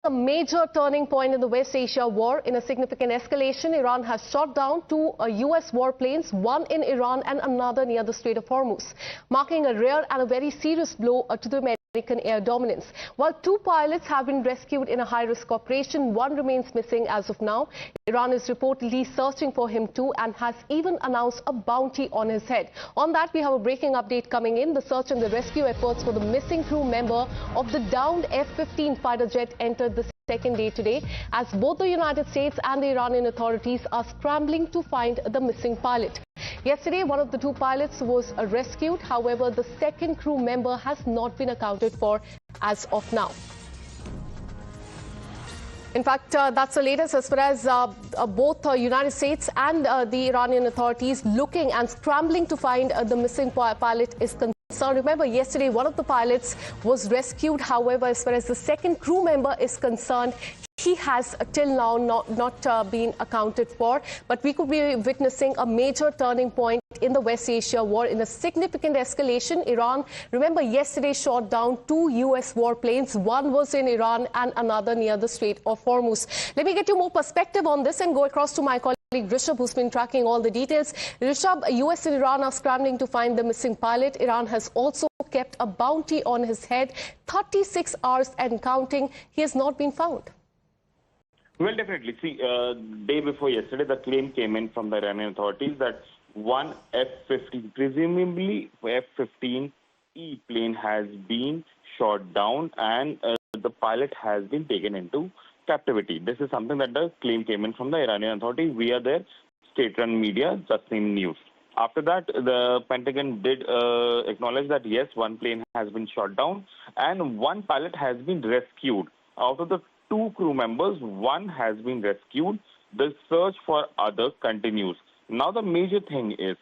A major turning point in the West Asia war. In a significant escalation, Iran has shot down two US warplanes, one in Iran and another near the Strait of Hormuz, marking a rare and a very serious blow to the American air dominance. While two pilots have been rescued in a high-risk operation, one remains missing as of now. Iran is reportedly searching for him too and has even announced a bounty on his head. On that, we have a breaking update coming in. The search and the rescue efforts for the missing crew member of the downed F-15 fighter jet entered the second day today, as both the United States and the Iranian authorities are scrambling to find the missing pilot. Yesterday, one of the two pilots was rescued. However, the second crew member has not been accounted for as of now. In fact, that's the latest as far as both United States and the Iranian authorities looking and scrambling to find the missing pilot is concerned. Remember, yesterday one of the pilots was rescued. However, as far as the second crew member is concerned, he has till now not been accounted for. But we could be witnessing a major turning point in the West Asia war in a significant escalation. Iran, remember, yesterday shot down two US warplanes. One was in Iran and another near the Strait of Hormuz. Let me get you more perspective on this and go across to my colleague Rishabh, who's been tracking all the details. Rishabh, US and Iran are scrambling to find the missing pilot. Iran has also kept a bounty on his head. 36 hours and counting. He has not been found. Well, definitely. See, day before yesterday, the claim came in from the Iranian authorities that one F-15, presumably F-15E plane, has been shot down and the pilot has been taken into captivity. This is something that the claim came in from the Iranian authorities via their state-run media, Tasnim News. After that, the Pentagon did acknowledge that yes, one plane has been shot down and one pilot has been rescued. Out of the two crew members, one has been rescued. The search for other continues. Now the major thing is,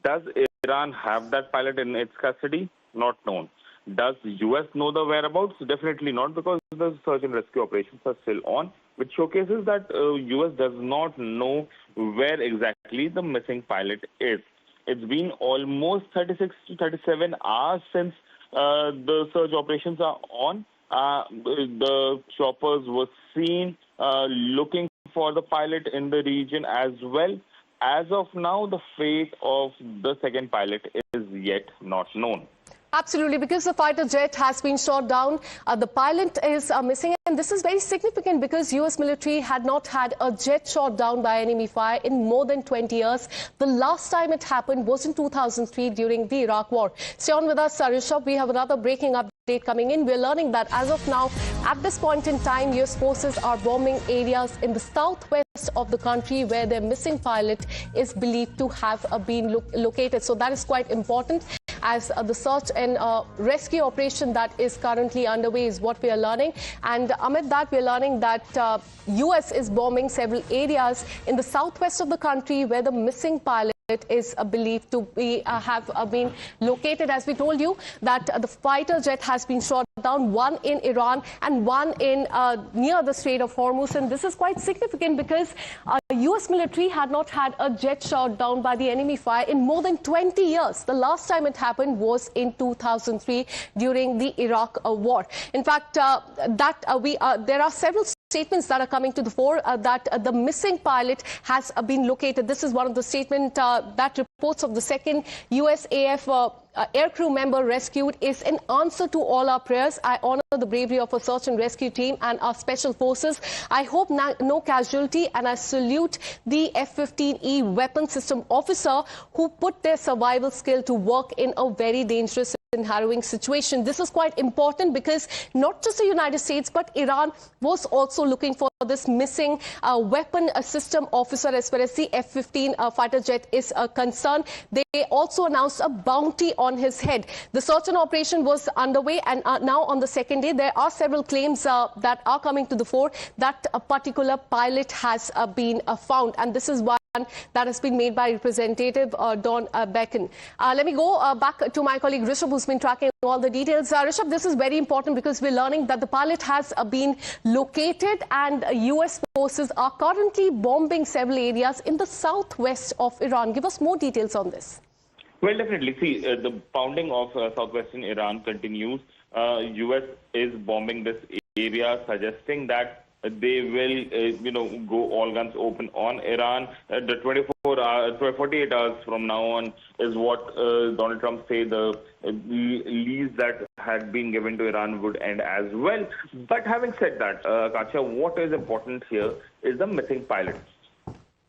does Iran have that pilot in its custody? Not known. Does the US know the whereabouts? Definitely not, because the search and rescue operations are still on, which showcases that US does not know where exactly the missing pilot is. It's been almost 36 to 37 hours since the search operations are on. The choppers were seen looking for the pilot in the region as well. As of now, the fate of the second pilot is yet not known. Absolutely, because the fighter jet has been shot down, the pilot is missing, and this is very significant because US military had not had a jet shot down by enemy fire in more than 20 years. The last time it happened was in 2003 during the Iraq war. Stay on with us, Rishabh. We have another breaking update coming in. We're learning that as of now, at this point in time, US forces are bombing areas in the southwest of the country where their missing pilot is believed to have been located. So that is quite important, as the search and rescue operation that is currently underway is what we are learning. And amid that, we are learning that US is bombing several areas in the southwest of the country where the missing pilot is believed to be have been located. As we told you, that the fighter jet has been shot down, one in Iran and one in near the Strait of Hormuz. And this is quite significant because US military had not had a jet shot down by the enemy fire in more than 20 years. The last time it happened was in 2003 during the Iraq war. In fact, there are several statements that are coming to the fore that the missing pilot has been located. This is one of the statements that reports of the second USAF aircrew member rescued is an answer to all our prayers. I honor the bravery of our search and rescue team and our special forces. I hope no casualty, and I salute the F-15E weapon system officer who put their survival skill to work in a very dangerous and harrowing situation. This is quite important because not just the United States but Iran was also looking for this missing weapon system officer as far as the F-15 fighter jet is concerned. They also announced a bounty on his head. The search and operation was underway, and now on the second day there are several claims that are coming to the fore that a particular pilot has been found, and this is why that has been made by Representative Don Becken. Let me go back to my colleague Rishabh, who's been tracking all the details. Rishabh, this is very important because we're learning that the pilot has been located and US forces are currently bombing several areas in the southwest of Iran. Give us more details on this. Well, definitely. See, the pounding of southwestern Iran continues. US is bombing this area suggesting that they will, go all guns open on Iran. The 48 hours from now on is what Donald Trump said the lease that had been given to Iran would end as well. But having said that, Kacha, what is important here is the missing pilot.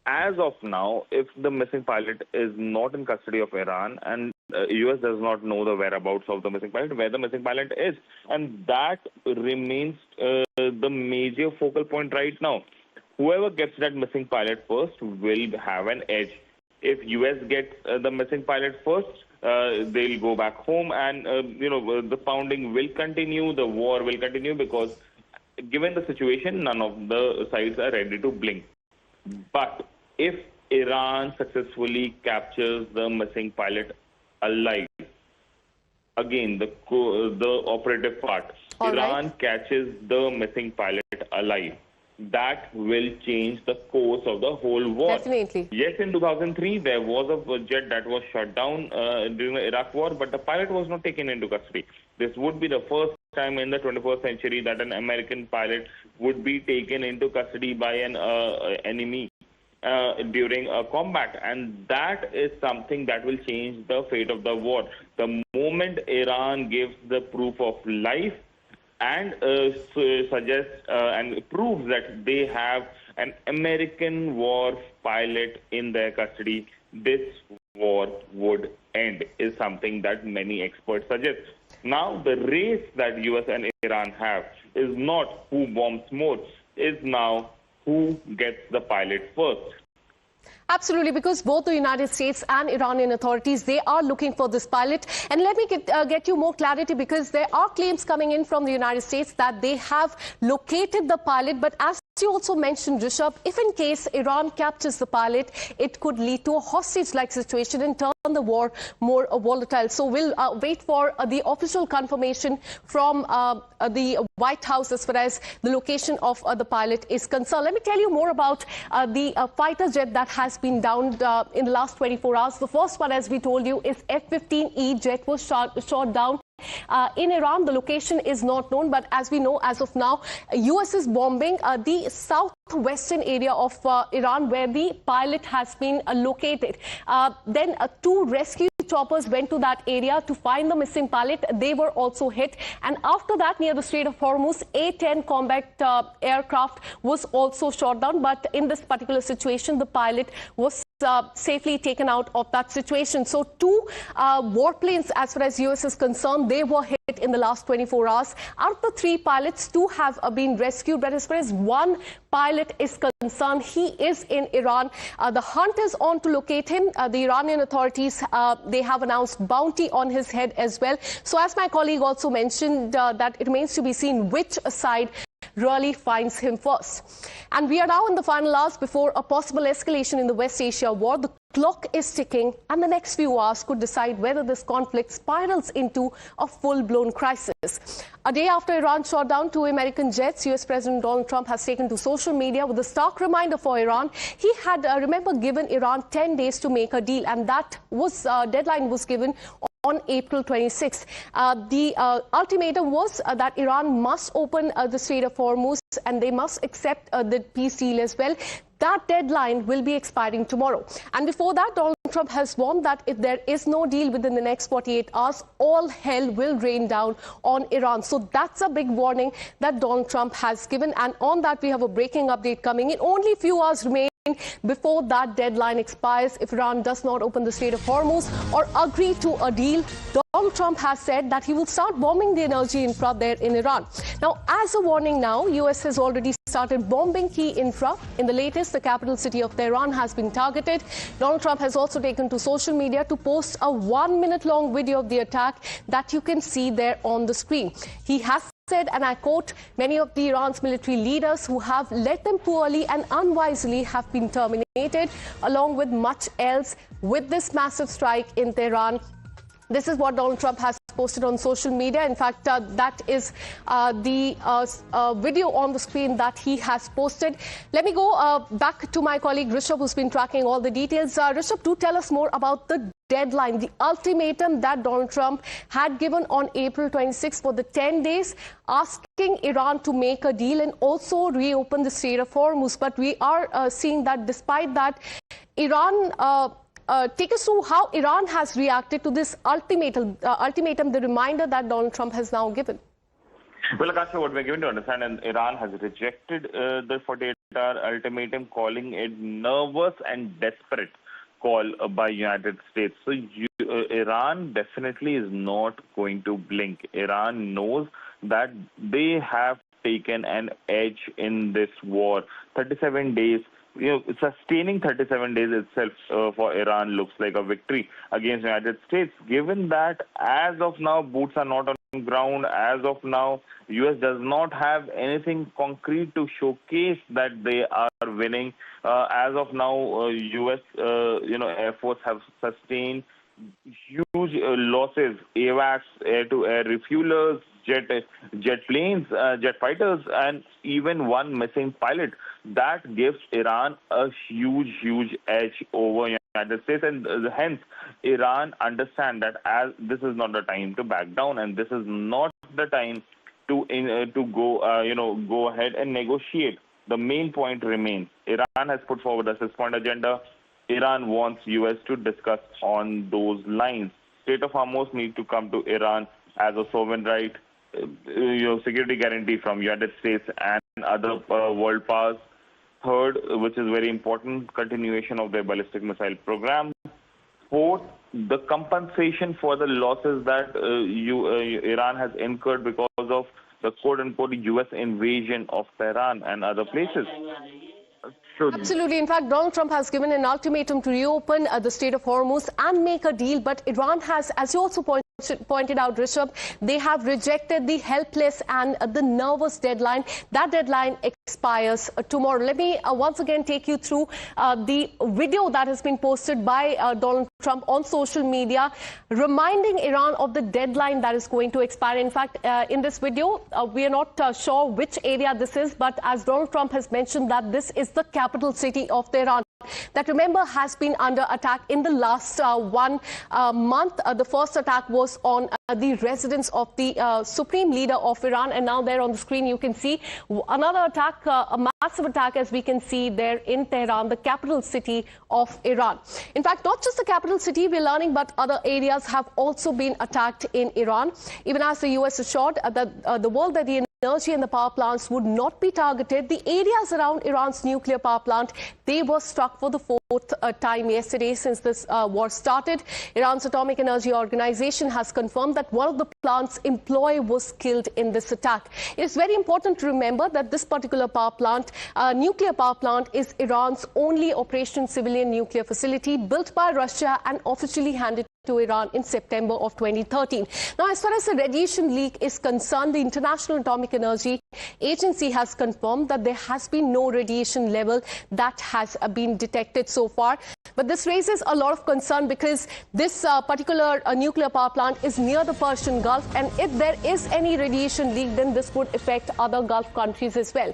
As of now, if the missing pilot is not in custody of Iran and U.S. does not know the whereabouts of the missing pilot, where the missing pilot is, and that remains the major focal point right now. Whoever gets that missing pilot first will have an edge. If U.S. gets the missing pilot first, they'll go back home, and the pounding will continue, the war will continue, because given the situation, none of the sides are ready to blink. But if Iran successfully captures the missing pilot alive, again, the operative part, Iran catches the missing pilot alive, that will change the course of the whole war. Definitely. Yes, in 2003, there was a jet that was shot down during the Iraq war, but the pilot was not taken into custody. This would be the first time in the 21st century that an American pilot would be taken into custody by an enemy during a combat, and that is something that will change the fate of the war. The moment Iran gives the proof of life and suggests and proves that they have an American war pilot in their custody, this war would end, is something that many experts suggest. Now, the race that US and Iran have is not who bombs more, is now who gets the pilot first. Absolutely, because both the United States and Iranian authorities, they are looking for this pilot. And let me get you more clarity, because there are claims coming in from the United States that they have located the pilot. But as you also mentioned, Rishabh, if in case Iran captures the pilot, it could lead to a hostage-like situation and turn the war more volatile. So we'll wait for the official confirmation from the White House as far as the location of the pilot is concerned. Let me tell you more about the fighter jet that has been downed in the last 24 hours. The first one, as we told you, is F-15E jet was shot down. In Iran, the location is not known, but as we know, as of now, US is bombing the southwestern area of Iran, where the pilot has been located. Then two rescue choppers went to that area to find the missing pilot. They were also hit. And after that, near the Strait of Hormuz, A-10 combat aircraft was also shot down. But in this particular situation, the pilot was safely taken out of that situation. So two warplanes, as far as US is concerned, they were hit in the last 24 hours. Out of the three pilots, two have been rescued. But as far as one pilot is concerned, he is in Iran. The hunt is on to locate him. The Iranian authorities, they have announced bounty on his head as well. So as my colleague also mentioned, that it remains to be seen which side really finds him first. And we are now in the final hours before a possible escalation in the West Asia war. The clock is ticking, and the next few hours could decide whether this conflict spirals into a full-blown crisis. A day after Iran shot down two American jets, US President Donald Trump has taken to social media with a stark reminder for Iran. He had, remember, given Iran 10 days to make a deal, and that was deadline was given on April 26th. The ultimatum was that Iran must open the Strait of Hormuz and they must accept the peace deal as well. That deadline will be expiring tomorrow. And before that, Donald Trump has warned that if there is no deal within the next 48 hours, all hell will rain down on Iran. So that's a big warning that Donald Trump has given. And on that, we have a breaking update coming in. Only a few hours remain before that deadline expires. If Iran does not open the Strait of Hormuz or agree to a deal, Donald Trump has said that he will start bombing the energy infra there in Iran. Now, as a warning now, US has already started bombing key infra. In the latest, the capital city of Tehran has been targeted. Donald Trump has also taken to social media to post a 1-minute-long video of the attack that you can see there on the screen. He has said, and I quote, many of the Iran's military leaders who have led them poorly and unwisely have been terminated, along with much else, with this massive strike in Tehran. This is what Donald Trump has posted on social media. In fact, that is the video on the screen that he has posted. Let me go back to my colleague Rishabh, who's been tracking all the details. Rishabh, do tell us more about the deadline, the ultimatum that Donald Trump had given on April 26 for the 10 days, asking Iran to make a deal and also reopen the Strait of Hormuz. But we are seeing that despite that, Iran... take us through how Iran has reacted to this ultimatum, the reminder that Donald Trump has now given. Well, Akasha, what we're given to understand, and Iran has rejected the 48-hour ultimatum, calling it nervous and desperate call by United States. So Iran definitely is not going to blink. Iran knows that they have taken an edge in this war. 37 days. Sustaining 37 days itself for Iran looks like a victory against the United States, given that as of now, boots are not on ground. As of now, U.S. does not have anything concrete to showcase that they are winning. As of now, U.S. Air Force have sustained huge losses, AWACS, air-to-air refuelers, jet planes, jet fighters, and even one missing pilot. That gives Iran a huge edge over United States, and hence Iran understand that as this is not the time to back down, and this is not the time to go ahead and negotiate. The main point remains: Iran has put forward a 6-point agenda. Iran wants U.S. to discuss on those lines. Strait of Hormuz need to come to Iran as a sovereign right, security guarantee from United States and other world powers. Third, which is very important, continuation of their ballistic missile program. Fourth, the compensation for the losses that Iran has incurred because of the quote-unquote U.S. invasion of Tehran and other places. Absolutely. In fact, Donald Trump has given an ultimatum to reopen the Strait of Hormuz and make a deal. But Iran has, as you also pointed out, Rishabh, they have rejected the helpless and the nervous deadline. That deadline expires tomorrow. Let me once again take you through the video that has been posted by Donald Trump on social media, reminding Iran of the deadline that is going to expire. In fact, in this video, we are not sure which area this is, but as Donald Trump has mentioned that this is the capital city of Tehran, that, remember, has been under attack in the last 1 month. The first attack was on the residence of the supreme leader of Iran, and now there on the screen you can see another attack, a massive attack, as we can see there in Tehran, the capital city of Iran. In fact, not just the capital city, we're learning, but other areas have also been attacked in Iran, even as the US assured that the world that the energy and the power plants would not be targeted. The areas around Iran's nuclear power plant, they were struck for the fourth time yesterday since this war started. Iran's Atomic Energy Organization has confirmed that one of the plant's employee was killed in this attack. It is very important to remember that this particular power plant, nuclear power plant, is Iran's only operational civilian nuclear facility built by Russia and officially handed to Iran in September of 2013. Now, as far as the radiation leak is concerned, the International Atomic Energy Agency has confirmed that there has been no radiation level that has been detected so far. But this raises a lot of concern because this particular nuclear power plant is near the Persian Gulf, and if there is any radiation leak, then this would affect other Gulf countries as well.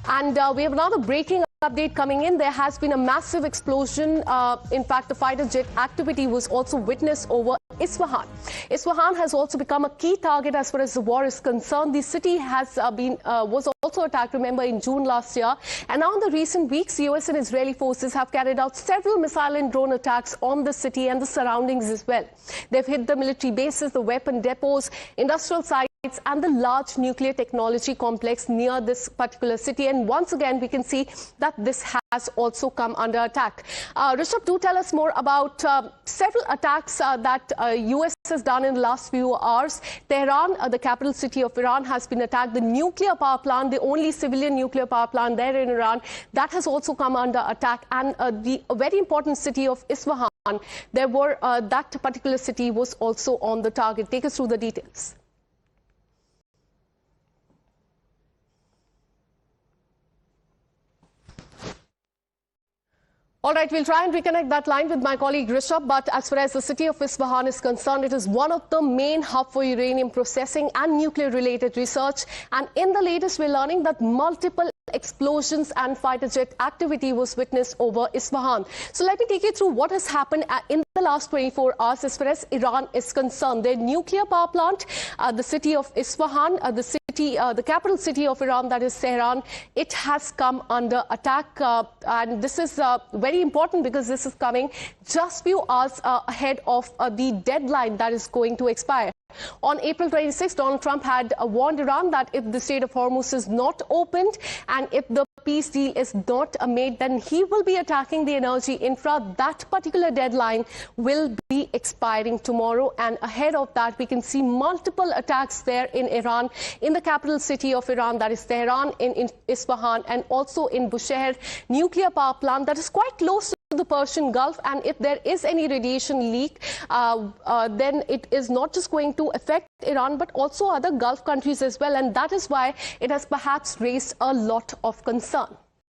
And we have another breaking update coming in. There has been a massive explosion. In fact, the fighter jet activity was also witnessed over Isfahan. Isfahan has also become a key target as far as the war is concerned. The city has was also attacked, remember, in June last year. And now in the recent weeks, US and Israeli forces have carried out several missile and drone attacks on the city and the surroundings as well. They've hit the military bases, the weapon depots, industrial sites, and the large nuclear technology complex near this particular city. And once again, we can see that this has also come under attack. Rishabh, do tell us more about several attacks that US has done in the last few hours. Tehran, the capital city of Iran, has been attacked. The nuclear power plant, the only civilian nuclear power plant there in Iran, that has also come under attack. And the very important city of Isfahan, there were that particular city was also on the target. Take us through the details. All right, we'll try and reconnect that line with my colleague Rishabh. But as far as the city of Isfahan is concerned, it is one of the main hubs for uranium processing and nuclear-related research. And in the latest, we're learning that multiple explosions and fighter jet activity was witnessed over Isfahan. So let me take you through what has happened in the last 24 hours as far as Iran is concerned. Their nuclear power plant, the city of Isfahan, the capital city of Iran, that is Tehran, it has come under attack. And this is very important because this is coming just few hours ahead of the deadline that is going to expire. On April 26, Donald Trump had warned Iran that if the Strait of Hormuz is not opened and if the peace deal is not made, then he will be attacking the energy infra. That particular deadline will be expiring tomorrow. And ahead of that, we can see multiple attacks there in Iran, in the capital city of Iran, that is Tehran, in Isfahan, and also in Bushehr nuclear power plant that is quite close to the Persian Gulf. And if there is any radiation leak, then it is not just going to affect Iran but also other Gulf countries as well, and that is why it has perhaps raised a lot of concern.